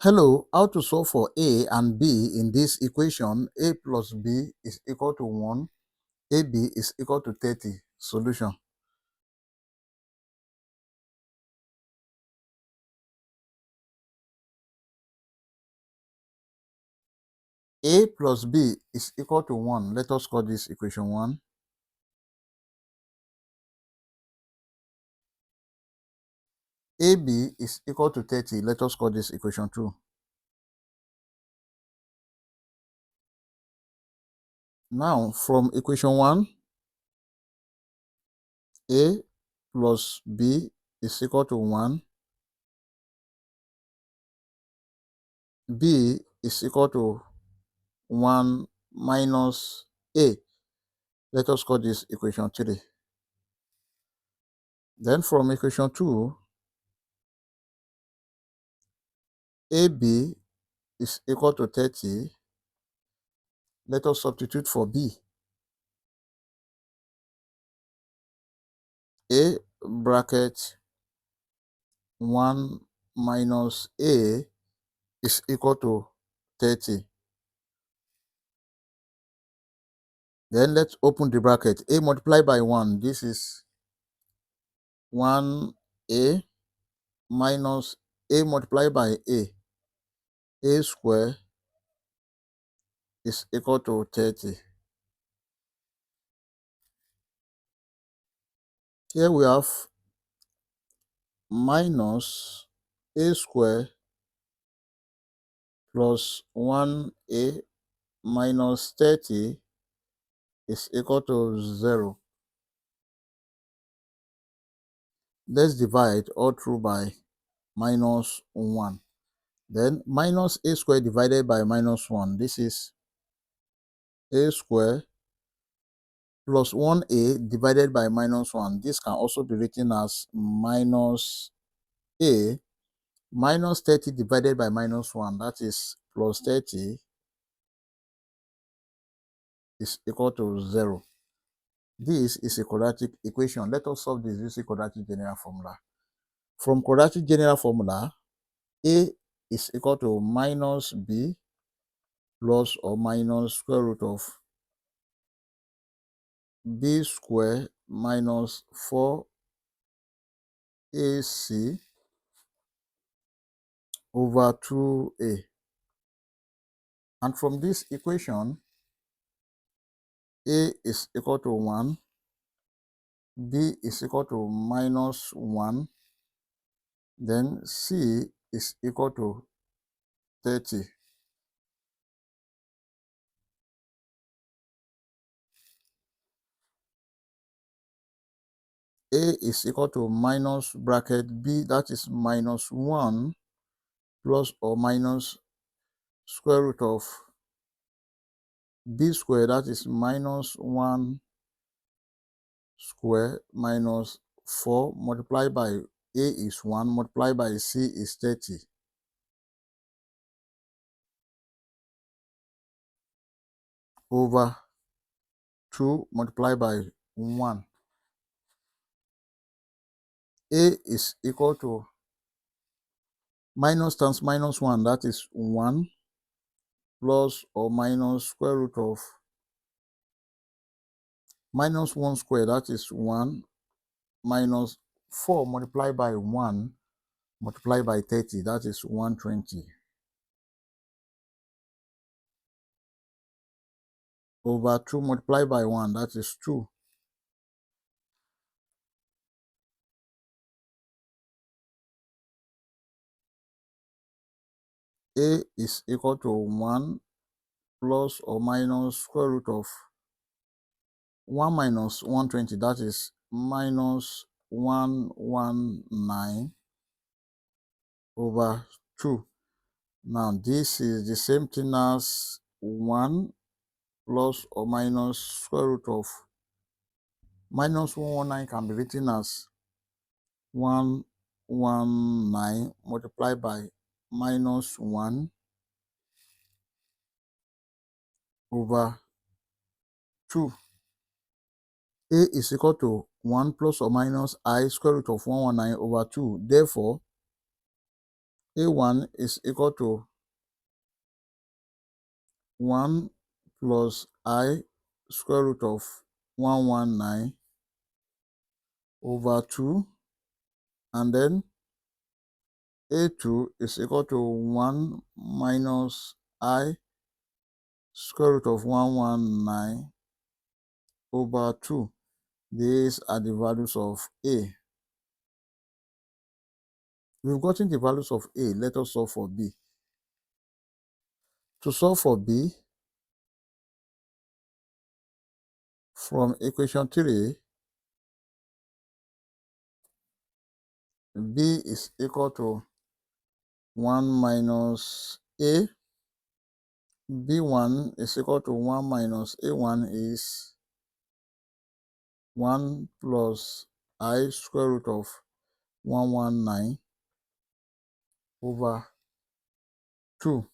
Hello, how to solve for a and b in this equation? A plus b is equal to 1, ab is equal to 30. Solution. A plus b is equal to 1. Let us call this equation 1. AB is equal to 30. Let us call this equation 2. Now, from equation 1, a plus b is equal to 1. B is equal to 1 minus a. Let us call this equation 3. Then from equation 2, AB is equal to 30. Let us substitute for b. A bracket 1 minus a is equal to 30. Then let's open the bracket. A multiplied by 1. This is 1a minus a multiplied by a. A square is equal to 30. Here we have minus a square plus 1a minus 30 is equal to 0. Let's divide all through by minus 1. Then minus a square divided by minus 1. This is a square plus 1a divided by minus 1. This can also be written as minus a minus 30 divided by minus 1. That is plus 30 is equal to 0. This is a quadratic equation. Let us solve this using quadratic general formula. From quadratic general formula, a is equal to minus b plus or minus square root of b square minus 4ac over 2a. And from this equation, a is equal to 1, b is equal to minus 1, then c is equal to 30. A is equal to minus bracket b, that is minus 1 plus or minus square root of b square, that is minus 1 square minus 4 multiplied by a is 1 multiplied by c is 30 over 2 multiplied by 1. A is equal to minus times minus 1, that is 1 plus or minus square root of minus 1 square, that is 1 minus 4 multiplied by 1 multiplied by 30, that is 120 over 2 multiplied by 1, that is 2. A is equal to 1 plus or minus square root of 1 minus 120, that is minus 119 over 2. Now this is the same thing as 1 plus or minus square root of minus 119 can be written as 119 multiplied by minus 1 over 2. A is equal to 1 plus or minus I square root of 119 over 2. Therefore, A1 is equal to 1 plus I square root of 119 over 2, and then A2 is equal to 1 minus I square root of 119 over 2. These are the values of A. We've gotten the values of A. Let us solve for B. To solve for B, from equation 3, B is equal to 1 minus A. B1 is equal to 1 minus A1 is 1 plus I square root of 119 over 2.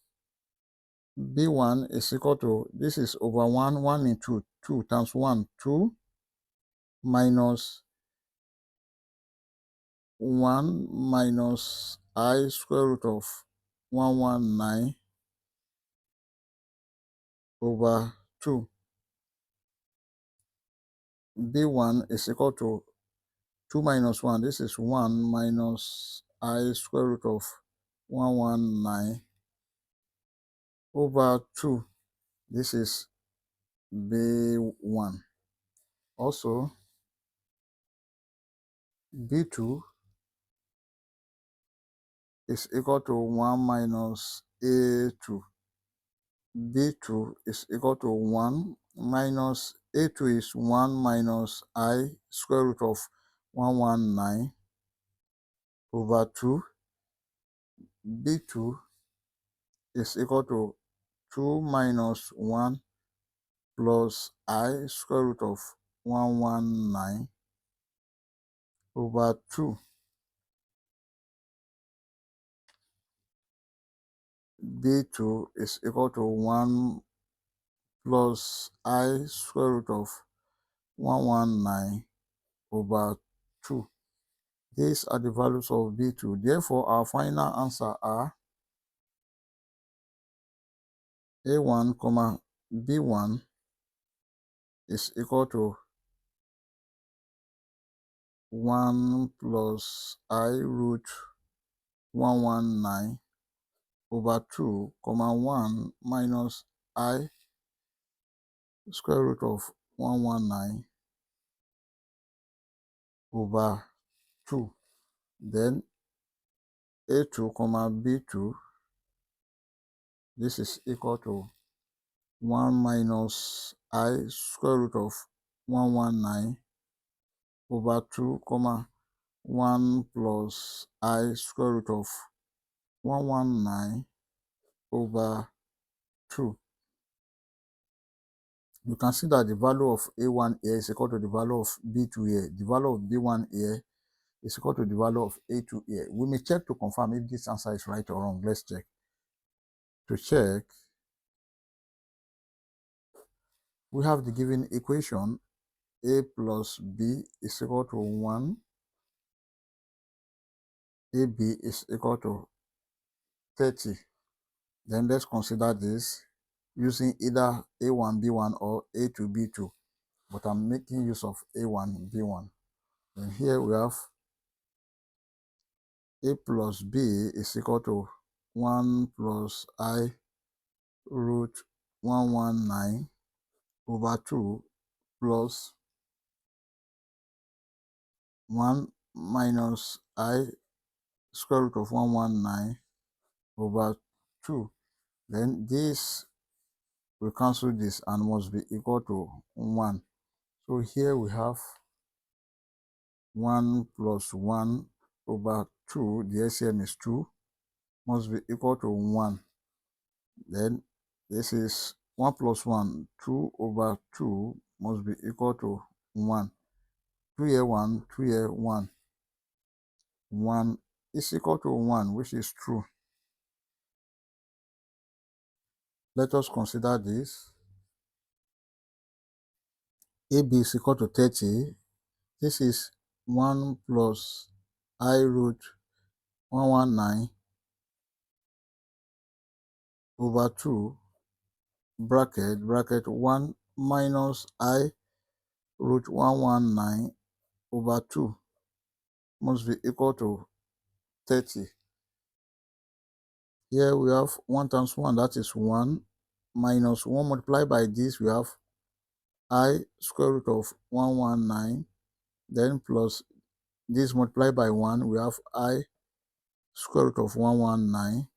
B1 is equal to, this is over 1 into 2 times 1, 2 minus 1 minus I square root of 119 over 2. B1 is equal to 2 minus 1. This is 1 minus I square root of 119 over 2. This is B1. Also, B2 is equal to 1 minus A2. B2 is equal to 1 minus A2 is 1 minus I square root of 119 over 2. B2 is equal to 2 minus 1 plus I square root of 119 over 2. B2 is equal to 1 plus I square root of 119 over 2. These are the values of B2. Therefore, our final answer are A1, B1 is equal to 1 plus I root 119 over 2, 1 minus I square root of 119 over 2. Then A2, B2, this is equal to 1 minus I square root of 119 over 2, 1 plus I square root of 119 over 2. You can see that the value of A1 here is equal to the value of B2 here. The value of B1 here is equal to the value of A2 here. We may check to confirm if this answer is right or wrong. Let's check. To check, we have the given equation A plus B is equal to 1. AB is equal to 30. Then let's consider this using either A1, B1 or A2, B2. But I'm making use of A1, B1. Then here we have A plus B is equal to 1 plus I root 119 over 2 plus 1 minus I square root of 119 over 2. Then this will cancel this and must be equal to 1. So here we have 1 plus 1 over 2, the LCM is 2, must be equal to 1. Then this is 1 plus 1, 2 over 2 must be equal to 1. 2 here 1, 2 here 1. 1 is equal to 1, which is true. Let us consider this. AB is equal to 30. This is 1 plus I root 119 over 2 bracket 1 minus I root 119 over 2 must be equal to 30. Here we have 1 times 1, that is 1, minus 1 multiplied by this, we have I square root of 119, then plus this multiplied by 1, we have I square root of 119,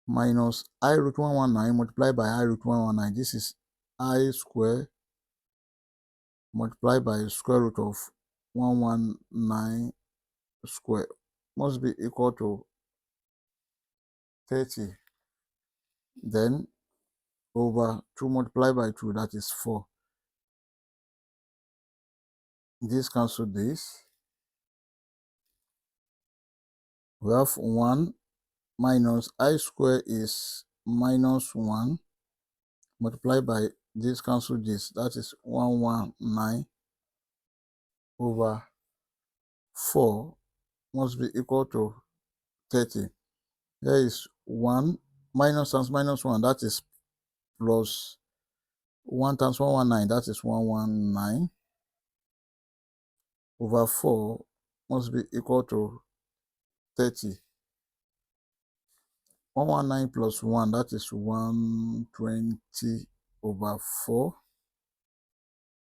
minus I root 119 multiplied by I root 119, this is I square multiplied by square root of 119 square must be equal to 30. Then over 2 multiplied by 2, that is 4. This cancel this. We have 1 minus I square is minus 1 multiplied by this, cancel this, that is 119 over 4 must be equal to 30. There is 1 minus times minus 1, that is plus 1 times 119, that is 119 over 4 must be equal to 30. 119 plus 1, that is 120 over 4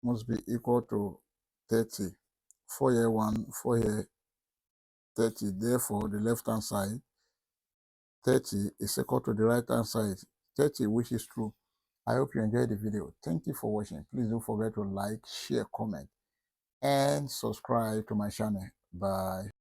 must be equal to 30. 4 here 1, 4 here 30. Therefore, the left hand side 30 is equal to the right hand side 30, which is true. I hope you enjoyed the video. Thank you for watching. Please don't forget to like, share, comment, and subscribe to my channel. Bye.